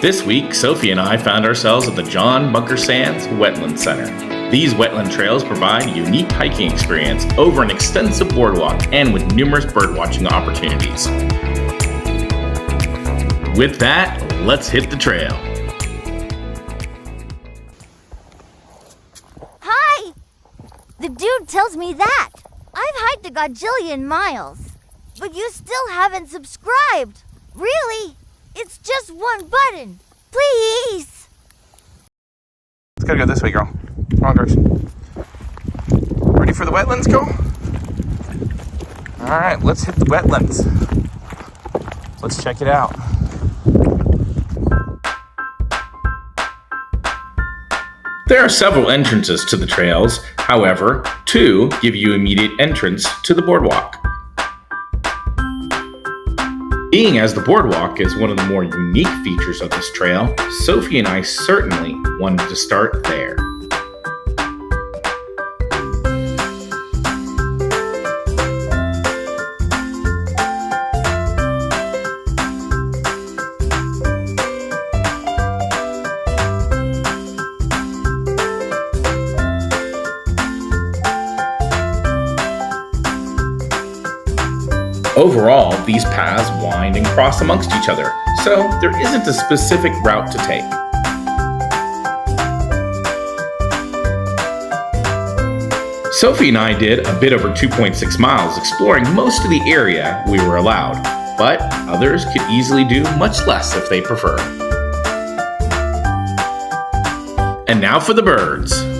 This week, Sophie and I found ourselves at the John Bunker Sands Wetland Center. These wetland trails provide a unique hiking experience over an extensive boardwalk and with numerous birdwatching opportunities. With that, let's hit the trail. Hi! The dude tells me that. I've hiked a gajillion miles, but you still haven't subscribed. Really? It's just one button. Please! It's gotta go this way, girl. Wrong direction. Ready for the wetlands, go? Alright, let's hit the wetlands. Let's check it out. There are several entrances to the trails. However, two give you immediate entrance to the boardwalk. Being as the boardwalk is one of the more unique features of this trail, Sophie and I certainly wanted to start there. Overall, these paths wind and cross amongst each other, so there isn't a specific route to take. Sophie and I did a bit over 2.6 miles exploring most of the area we were allowed, but others could easily do much less if they prefer. And now for the birds.